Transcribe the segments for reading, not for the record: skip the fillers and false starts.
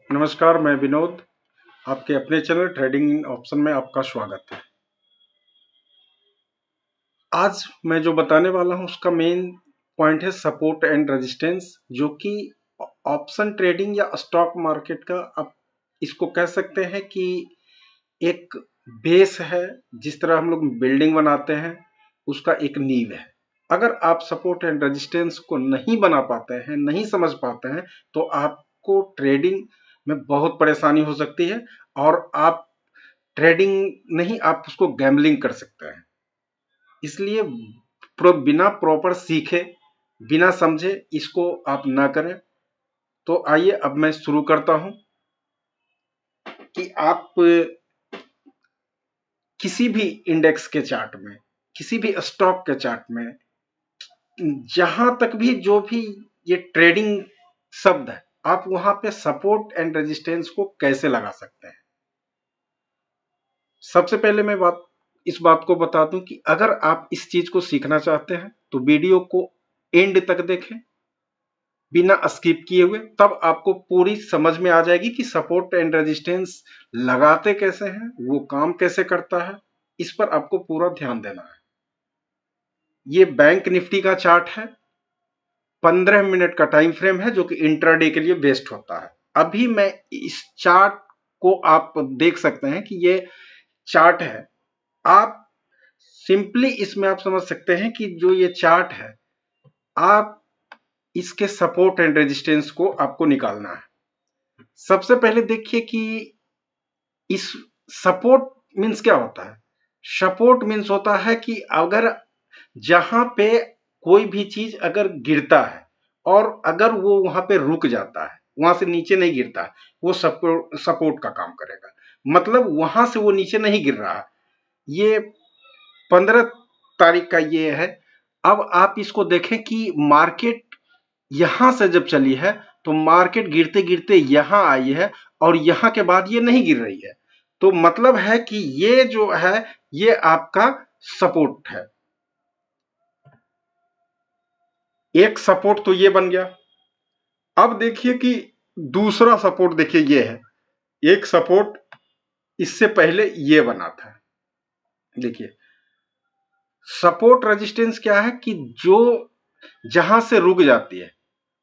नमस्कार, मैं विनोद। आपके अपने चैनल ट्रेडिंग इन ऑप्शन में आपका स्वागत है। आज मैं जो बताने वाला हूं उसका मेन पॉइंट है सपोर्ट एंड रेजिस्टेंस, जो कि ऑप्शन ट्रेडिंग या स्टॉक मार्केट का आप इसको कह सकते हैं कि एक बेस है। जिस तरह हम लोग बिल्डिंग बनाते हैं उसका एक नींव है। अगर आप सपोर्ट एंड रेजिस्टेंस को नहीं बना पाते हैं, नहीं समझ पाते हैं, तो आपको ट्रेडिंग में बहुत परेशानी हो सकती है और आप ट्रेडिंग नहीं, आप उसको गैम्बलिंग कर सकते हैं। इसलिए बिना प्रॉपर सीखे, बिना समझे इसको आप ना करें। तो आइए अब मैं शुरू करता हूं कि आप किसी भी इंडेक्स के चार्ट में, किसी भी स्टॉक के चार्ट में, जहां तक भी जो भी ये ट्रेडिंग शब्द है, आप वहां पे सपोर्ट एंड रेजिस्टेंस को कैसे लगा सकते हैं। सबसे पहले मैं इस बात को बता दूं कि अगर आप इस चीज को सीखना चाहते हैं तो वीडियो को एंड तक देखें बिना स्किप किए हुए, तब आपको पूरी समझ में आ जाएगी कि सपोर्ट एंड रेजिस्टेंस लगाते कैसे हैं, वो काम कैसे करता है। इस पर आपको पूरा ध्यान देना है। ये बैंक निफ्टी का चार्ट है, 15 मिनट का टाइम फ्रेम है, जो कि इंट्राडे के लिए बेस्ट होता है। अभी मैं इस चार्ट को आप देख सकते हैं कि ये चार्ट है। आप सिंपली इसमें आप समझ सकते हैं कि जो ये चार्ट है, आप इसके सपोर्ट एंड रेजिस्टेंस को आपको निकालना है। सबसे पहले देखिए कि इस सपोर्ट मीन्स क्या होता है। सपोर्ट मीन्स होता है कि अगर जहां पे कोई भी चीज अगर गिरता है और अगर वो वहां पे रुक जाता है, वहां से नीचे नहीं गिरता है, वो सपोर्ट का काम करेगा। मतलब वहां से वो नीचे नहीं गिर रहा है। ये 15 तारीख का ये है। अब आप इसको देखें कि मार्केट यहां से जब चली है तो मार्केट गिरते गिरते यहां आई है और यहां के बाद ये नहीं गिर रही है। तो मतलब है कि ये जो है ये आपका सपोर्ट है। एक सपोर्ट तो ये बन गया। अब देखिए कि दूसरा सपोर्ट देखिए ये है। एक सपोर्ट इससे पहले ये बना था। देखिए सपोर्ट रेजिस्टेंस क्या है कि जो जहां से रुक जाती है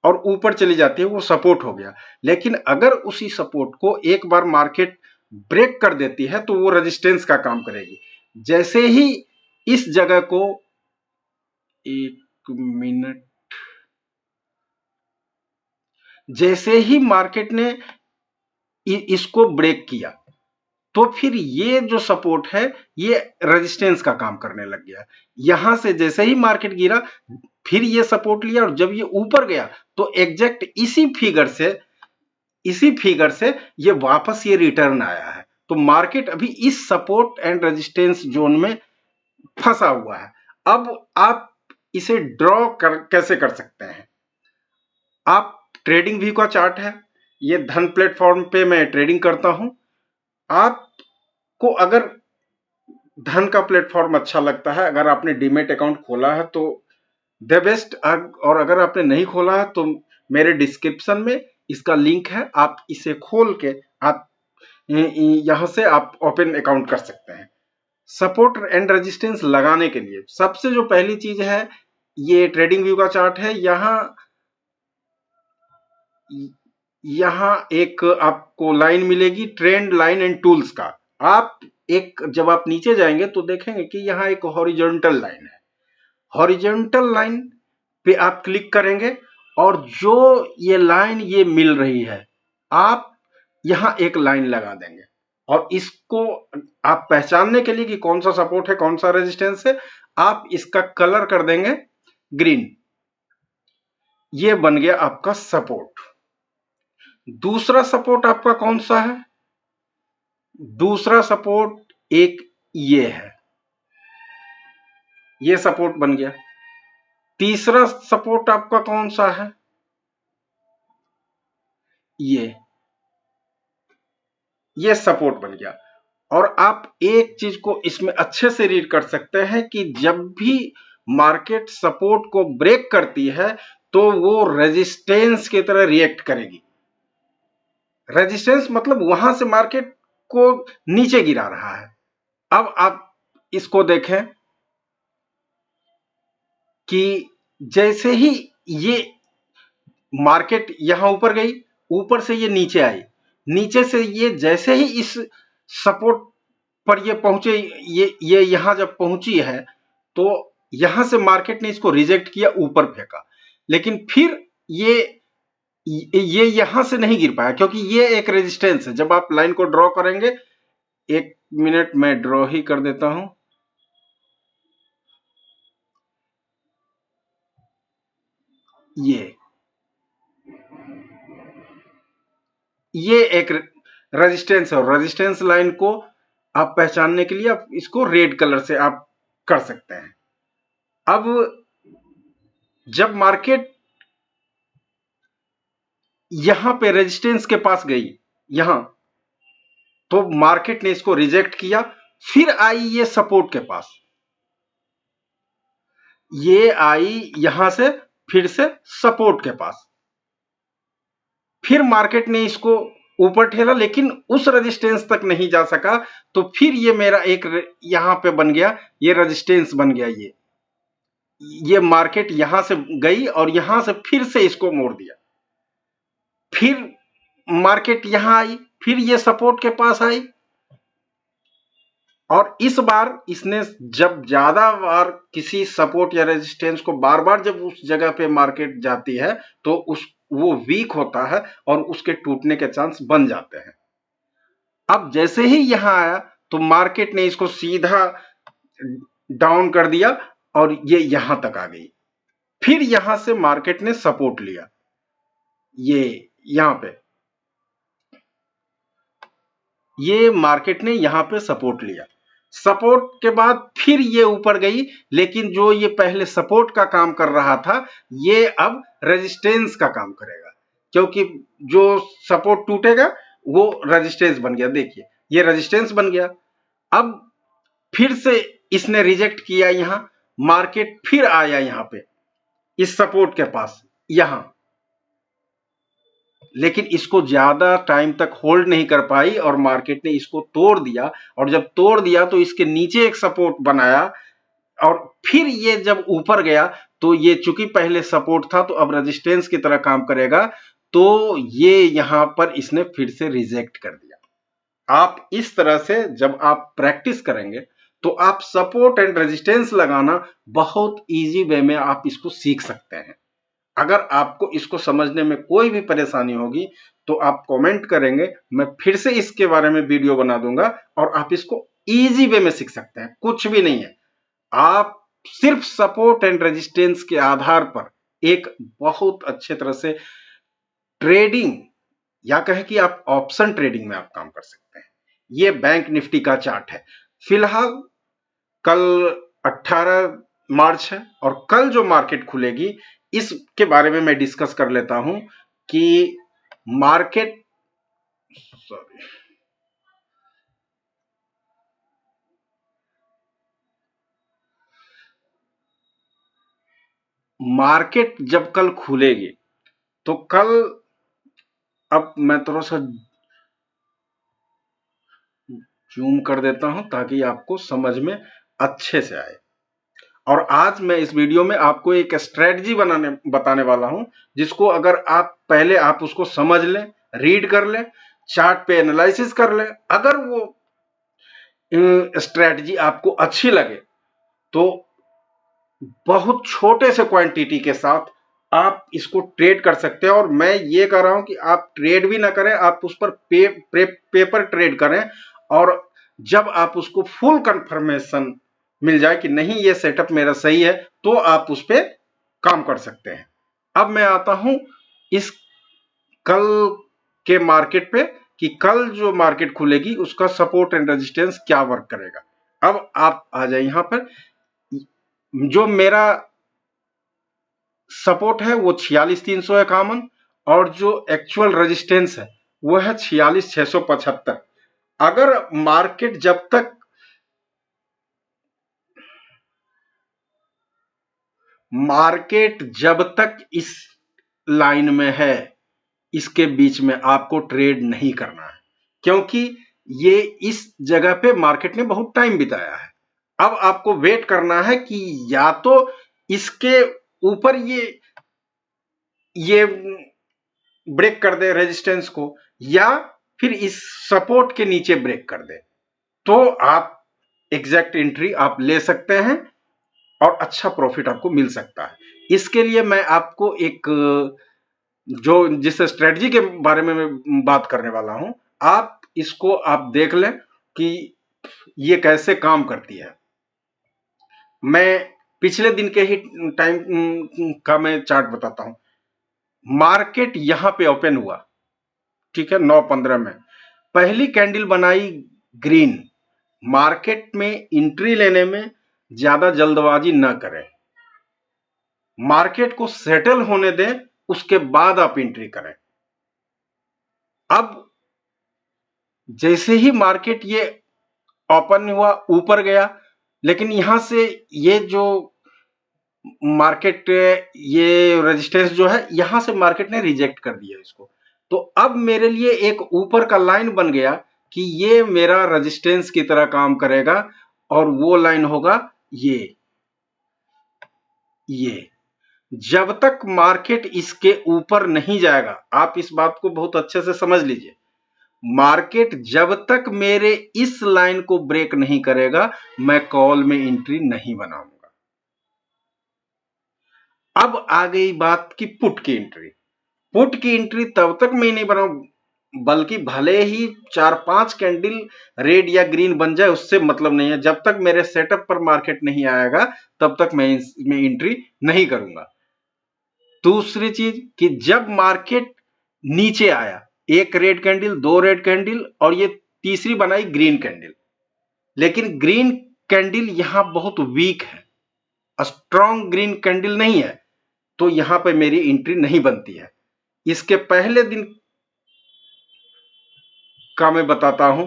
और ऊपर चली जाती है वो सपोर्ट हो गया। लेकिन अगर उसी सपोर्ट को एक बार मार्केट ब्रेक कर देती है तो वो रेजिस्टेंस का काम करेगी। जैसे ही इस जगह को, एक मिनट, जैसे ही मार्केट ने इसको ब्रेक किया तो फिर ये जो सपोर्ट है ये रेजिस्टेंस का काम करने लग गया। यहां से जैसे ही मार्केट गिरा फिर ये सपोर्ट लिया और जब ये ऊपर गया तो एग्जैक्ट इसी फिगर से ये वापस ये रिटर्न आया है। तो मार्केट अभी इस सपोर्ट एंड रेजिस्टेंस जोन में फंसा हुआ है। अब आप इसे कैसे कर सकते हैं। आप ट्रेडिंग व्यू का चार्ट है, ये धन प्लेटफॉर्म पे मैं ट्रेडिंग करता हूं। आपको अगर धन का प्लेटफॉर्म अच्छा लगता है, अगर आपने डीमेट अकाउंट खोला है तो द बेस्ट, और अगर आपने नहीं खोला है तो मेरे डिस्क्रिप्शन में इसका लिंक है। आप इसे खोल के आप यहां से आप ओपन अकाउंट कर सकते हैं। सपोर्ट एंड रेजिस्टेंस लगाने के लिए सबसे जो पहली चीज है, ये ट्रेडिंग व्यू का चार्ट है। यहां एक आपको लाइन मिलेगी, ट्रेंड लाइन एंड टूल्स का। आप जब आप नीचे जाएंगे तो देखेंगे कि यहाँ एक हॉरिजॉन्टल लाइन है। हॉरिजॉन्टल लाइन पे आप क्लिक करेंगे और जो ये लाइन ये मिल रही है, आप यहां एक लाइन लगा देंगे और इसको आप पहचानने के लिए कि कौन सा सपोर्ट है कौन सा रेजिस्टेंस है, आप इसका कलर कर देंगे ग्रीन। ये बन गया आपका सपोर्ट। दूसरा सपोर्ट आपका कौन सा है। दूसरा सपोर्ट एक ये है, ये सपोर्ट बन गया। तीसरा सपोर्ट आपका कौन सा है, ये सपोर्ट बन गया। और आप एक चीज को इसमें अच्छे से रीड कर सकते हैं कि जब भी मार्केट सपोर्ट को ब्रेक करती है तो वो रेजिस्टेंस की तरह रिएक्ट करेगी। रेजिस्टेंस मतलब वहां से मार्केट को नीचे गिरा रहा है। अब आप इसको देखें कि जैसे ही ये मार्केट यहां ऊपर गई, ऊपर से ये नीचे आई, नीचे से ये जैसे ही इस सपोर्ट पर ये पहुंचे, ये यहां जब पहुंची है तो यहां से मार्केट ने इसको रिजेक्ट किया, ऊपर फेंका, लेकिन फिर ये यहां से नहीं गिर पाया क्योंकि ये एक रेजिस्टेंस है। जब आप लाइन को ड्रॉ करेंगे, एक मिनट मैं ड्रॉ ही कर देता हूं, ये एक रेजिस्टेंस है, और रेजिस्टेंस लाइन को आप पहचानने के लिए आप इसको रेड कलर से आप कर सकते हैं। अब जब मार्केट यहां पे रेजिस्टेंस के पास गई, यहां, तो मार्केट ने इसको रिजेक्ट किया, फिर आई ये सपोर्ट के पास, ये आई यहां से फिर से सपोर्ट के पास, फिर मार्केट ने इसको ऊपर ठेला लेकिन उस रेजिस्टेंस तक नहीं जा सका, तो फिर ये मेरा एक यहां पे बन गया, ये रेजिस्टेंस बन गया। ये मार्केट यहां से गई और यहां से फिर से इसको मोड़ दिया, फिर मार्केट यहां आई, फिर ये सपोर्ट के पास आई, और इस बार इसने जब ज्यादा बार किसी सपोर्ट या रेजिस्टेंस को बार बार जब उस जगह पे मार्केट जाती है तो वो वीक होता है और उसके टूटने के चांस बन जाते हैं। अब जैसे ही यहां आया तो मार्केट ने इसको सीधा डाउन कर दिया और ये यहां तक आ गई, फिर यहां से मार्केट ने सपोर्ट लिया, ये यहां पे ये मार्केट ने यहां पे सपोर्ट लिया, सपोर्ट के बाद फिर ये ऊपर गई, लेकिन जो ये पहले सपोर्ट का काम कर रहा था ये अब रेजिस्टेंस का काम करेगा, क्योंकि जो सपोर्ट टूटेगा वो रेजिस्टेंस बन गया। देखिए ये रेजिस्टेंस बन गया। अब फिर से इसने रिजेक्ट किया, यहां मार्केट फिर आया यहां पे इस सपोर्ट के पास यहां, लेकिन इसको ज्यादा टाइम तक होल्ड नहीं कर पाई और मार्केट ने इसको तोड़ दिया, और जब तोड़ दिया तो इसके नीचे एक सपोर्ट बनाया, और फिर ये जब ऊपर गया तो ये चूंकि पहले सपोर्ट था तो अब रेजिस्टेंस की तरह काम करेगा, तो ये यहां पर इसने फिर से रिजेक्ट कर दिया। आप इस तरह से जब आप प्रैक्टिस करेंगे तो आप सपोर्ट एंड रेजिस्टेंस लगाना बहुत इजी वे में आप इसको सीख सकते हैं। अगर आपको इसको समझने में कोई भी परेशानी होगी तो आप कमेंट करेंगे, मैं फिर से इसके बारे में वीडियो बना दूंगा और आप इसको इजी वे में सीख सकते हैं। कुछ भी नहीं है, आप सिर्फ सपोर्ट एंड रेजिस्टेंस के आधार पर एक बहुत अच्छे तरह से ट्रेडिंग, या कहें कि आप ऑप्शन ट्रेडिंग में आप काम कर सकते हैं। ये बैंक निफ्टी का चार्ट है। फिलहाल कल 18 मार्च है और कल जो मार्केट खुलेगी इसके बारे में मैं डिस्कस कर लेता हूं कि मार्केट सॉरी मार्केट जब कल खुलेगी तो कल, अब मैं थोड़ा सा जूम कर देता हूं ताकि आपको समझ में अच्छे से आए। और आज मैं इस वीडियो में आपको एक स्ट्रेटजी बताने वाला हूं, जिसको अगर आप पहले आप उसको समझ लें, रीड कर लें, चार्ट पे एनालिसिस कर लें, अगर वो स्ट्रेटजी आपको अच्छी लगे तो बहुत छोटे से क्वांटिटी के साथ आप इसको ट्रेड कर सकते हैं। और मैं ये कह रहा हूं कि आप ट्रेड भी ना करें, आप उस पर पेपर ट्रेड करें, और जब आप उसको फुल कंफर्मेशन मिल जाए कि नहीं ये सेटअप मेरा सही है, तो आप उस पर काम कर सकते हैं। अब मैं आता हूं इस कल के मार्केट पे कि कल जो मार्केट खुलेगी उसका सपोर्ट एंड रेजिस्टेंस क्या वर्क करेगा। अब आप आ जाए यहां पर, जो मेरा सपोर्ट है वो 46,351 और जो एक्चुअल रेजिस्टेंस है वो है 46,675। अगर मार्केट जब तक इस लाइन में है, इसके बीच में आपको ट्रेड नहीं करना है, क्योंकि ये इस जगह पे मार्केट ने बहुत टाइम बिताया है। अब आपको वेट करना है कि या तो इसके ऊपर ये ब्रेक कर दे रेजिस्टेंस को, या फिर इस सपोर्ट के नीचे ब्रेक कर दे, तो आप एग्जैक्ट एंट्री आप ले सकते हैं और अच्छा प्रॉफिट आपको मिल सकता है। इसके लिए मैं आपको एक जो जिस स्ट्रेटजी के बारे में मैं बात करने वाला हूं, आप इसको आप देख लें कि ये कैसे काम करती है। मैं पिछले दिन के ही टाइम का मैं चार्ट बताता हूं। मार्केट यहां पे ओपन हुआ, ठीक है, 9:15 में पहली कैंडल बनाई ग्रीन। मार्केट में एंट्री लेने में ज्यादा जल्दबाजी न करें, मार्केट को सेटल होने दें, उसके बाद आप एंट्री करें। अब जैसे ही मार्केट ये ओपन हुआ, ऊपर गया, लेकिन यहां से ये जो मार्केट ये रेजिस्टेंस जो है यहां से मार्केट ने रिजेक्ट कर दिया इसको। तो अब मेरे लिए एक ऊपर का लाइन बन गया कि ये मेरा रेजिस्टेंस की तरह काम करेगा, और वो लाइन होगा ये जब तक मार्केट इसके ऊपर नहीं जाएगा, आप इस बात को बहुत अच्छे से समझ लीजिए, मार्केट जब तक मेरे इस लाइन को ब्रेक नहीं करेगा, मैं कॉल में एंट्री नहीं बनाऊंगा। अब आ गई बात की पुट की एंट्री। पुट की एंट्री तब तक मैं नहीं बनाऊं, बल्कि भले ही 4-5 कैंडल रेड या ग्रीन बन जाए, उससे मतलब नहीं है। जब तक मेरे सेटअप पर मार्केट नहीं आएगा तब तक मैं इसमें एंट्री नहीं करूंगा। दूसरी चीज कि जब मार्केट नीचे आया, एक रेड कैंडल, दो रेड कैंडल, और ये तीसरी बनाई ग्रीन कैंडल, लेकिन ग्रीन कैंडल यहां बहुत वीक है, स्ट्रॉन्ग ग्रीन कैंडल नहीं है, तो यहां पे मेरी एंट्री नहीं बनती है। इसके पहले दिन का मैं बताता हूं।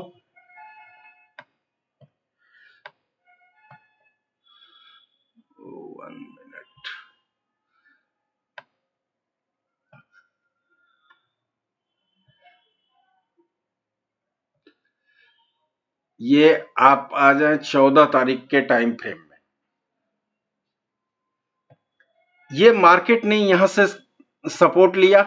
वन मिनट, ये आप आ जाए 14 तारीख के टाइम फ्रेम में। ये मार्केट ने यहां से सपोर्ट लिया,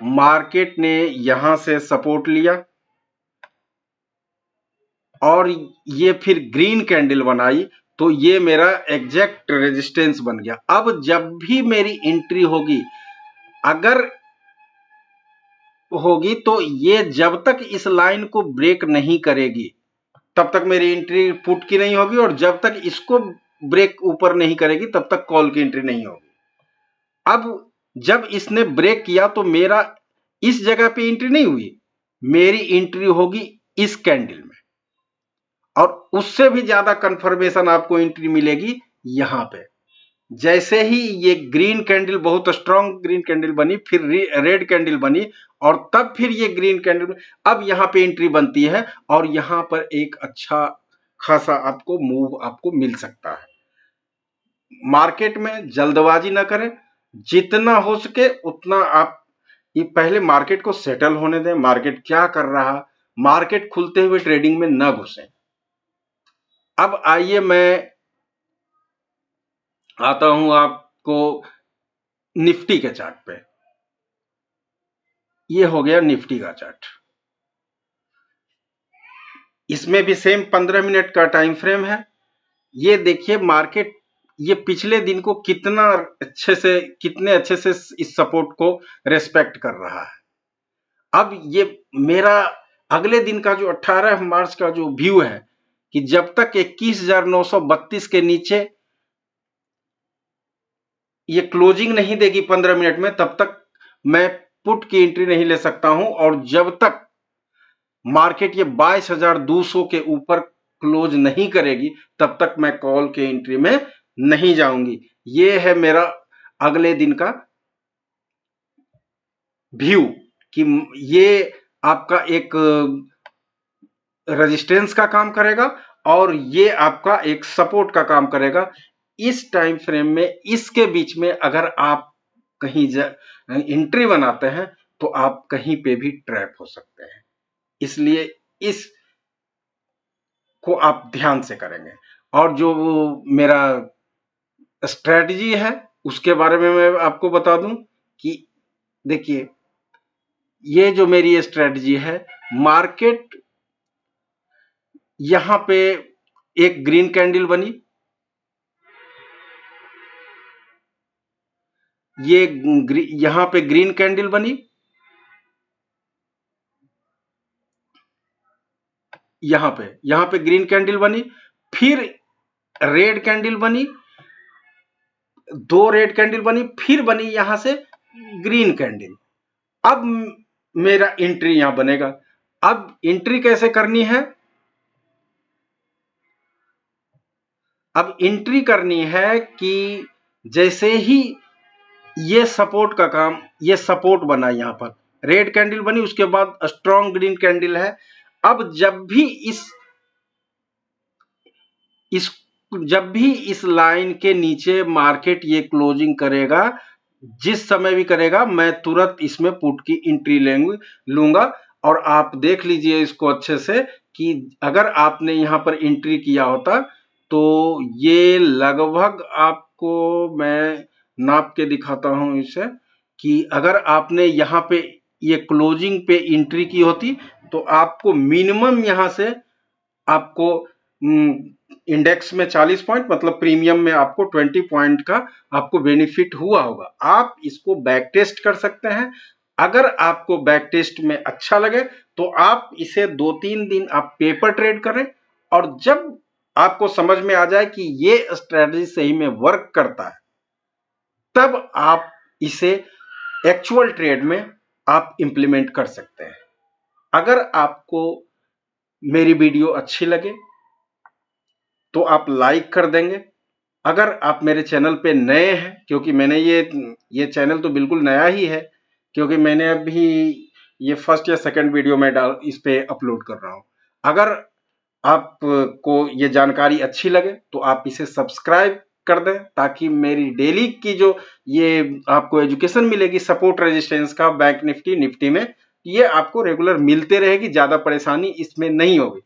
मार्केट ने यहां से सपोर्ट लिया, और ये फिर ग्रीन कैंडल बनाई, तो ये मेरा एग्जैक्ट रेजिस्टेंस बन गया। अब जब भी मेरी एंट्री होगी, अगर होगी तो ये जब तक इस लाइन को ब्रेक नहीं करेगी तब तक मेरी एंट्री पुट की नहीं होगी, और जब तक इसको ब्रेक ऊपर नहीं करेगी तब तक कॉल की एंट्री नहीं होगी। अब जब इसने ब्रेक किया तो मेरा इस जगह पे एंट्री नहीं हुई, मेरी एंट्री होगी इस कैंडल में, और उससे भी ज्यादा कंफर्मेशन आपको एंट्री मिलेगी यहां पे। जैसे ही ये ग्रीन कैंडल, बहुत स्ट्रांग ग्रीन कैंडल बनी, फिर रेड कैंडल बनी, और तब फिर ये ग्रीन कैंडल, अब यहां पे एंट्री बनती है, और यहां पर एक अच्छा खासा आपको मूव आपको मिल सकता है। मार्केट में जल्दबाजी ना करें, जितना हो सके उतना आप ये पहले मार्केट को सेटल होने दें, मार्केट क्या कर रहा, मार्केट खुलते हुए ट्रेडिंग में न घुसें। अब आइए मैं आता हूं आपको निफ्टी के चार्ट पे। ये हो गया निफ्टी का चार्ट। इसमें भी सेम 15 मिनट का टाइम फ्रेम है। ये देखिए मार्केट ये पिछले दिन को कितना अच्छे से, कितने अच्छे से इस सपोर्ट को रेस्पेक्ट कर रहा है। अब ये मेरा अगले दिन का जो 18 मार्च का जो व्यू है कि जब तक 21,932 के नीचे ये क्लोजिंग नहीं देगी 15 मिनट में, तब तक मैं पुट की एंट्री नहीं ले सकता हूं, और जब तक मार्केट ये 22,200 के ऊपर क्लोज नहीं करेगी तब तक मैं कॉल के एंट्री में नहीं जाऊंगी। ये है मेरा अगले दिन का व्यू कि ये आपका एक रेजिस्टेंस का काम करेगा, और ये आपका एक सपोर्ट का काम करेगा। इस टाइम फ्रेम में, इसके बीच में अगर आप कहीं एंट्री बनाते हैं तो आप कहीं पे भी ट्रैप हो सकते हैं। इसलिए इस को आप ध्यान से करेंगे। और जो मेरा स्ट्रेटजी है उसके बारे में मैं आपको बता दूं कि देखिए, ये जो मेरी स्ट्रेटजी है, मार्केट यहां पे एक ग्रीन कैंडल बनी, ये यहां पे ग्रीन कैंडल बनी, यहां पे ग्रीन कैंडल बनी, फिर रेड कैंडल बनी, 2 रेड कैंडल बनी, फिर बनी यहां से ग्रीन कैंडल। अब मेरा एंट्री यहां बनेगा। अब एंट्री कैसे करनी है? अब एंट्री करनी है कि जैसे ही ये सपोर्ट का काम, ये सपोर्ट बना, यहां पर रेड कैंडल बनी, उसके बाद स्ट्रॉन्ग ग्रीन कैंडल है। अब जब भी इस लाइन के नीचे मार्केट ये क्लोजिंग करेगा, जिस समय भी करेगा, मैं तुरंत इसमें पुट की एंट्री लूंगा। और आप देख लीजिए इसको अच्छे से कि अगर आपने यहां पर एंट्री किया होता तो ये लगभग, आपको मैं नाप के दिखाता हूं इसे, कि अगर आपने यहां पे ये क्लोजिंग पे एंट्री की होती तो आपको मिनिमम यहां से आपको इंडेक्स में 40 पॉइंट, मतलब प्रीमियम में आपको 20 पॉइंट का आपको बेनिफिट हुआ होगा। आप इसको बैक टेस्ट कर सकते हैं। अगर आपको बैक टेस्ट में अच्छा लगे तो आप इसे 2-3 दिन आप पेपर ट्रेड करें, और जब आपको समझ में आ जाए कि ये स्ट्रेटजी सही में वर्क करता है, तब आप इसे एक्चुअल ट्रेड में आप इंप्लीमेंट कर सकते हैं। अगर आपको मेरी वीडियो अच्छी लगे तो आप लाइक कर देंगे। अगर आप मेरे चैनल पे नए हैं, क्योंकि मैंने ये चैनल तो बिल्कुल नया ही है, क्योंकि मैंने अभी ये फर्स्ट या सेकंड वीडियो में इस पे अपलोड कर रहा हूं। अगर आपको ये जानकारी अच्छी लगे तो आप इसे सब्सक्राइब कर दें, ताकि मेरी डेली की जो ये आपको एजुकेशन मिलेगी सपोर्ट रेजिस्टेंस का बैंक निफ्टी में, ये आपको रेगुलर मिलते रहेगी, ज्यादा परेशानी इसमें नहीं होगी।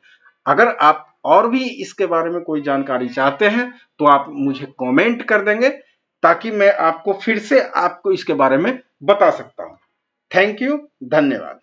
अगर आप और भी इसके बारे में कोई जानकारी चाहते हैं तो आप मुझे कमेंट कर देंगे, ताकि मैं आपको फिर से आपको इसके बारे में बता सकता हूं। थैंक यू, धन्यवाद।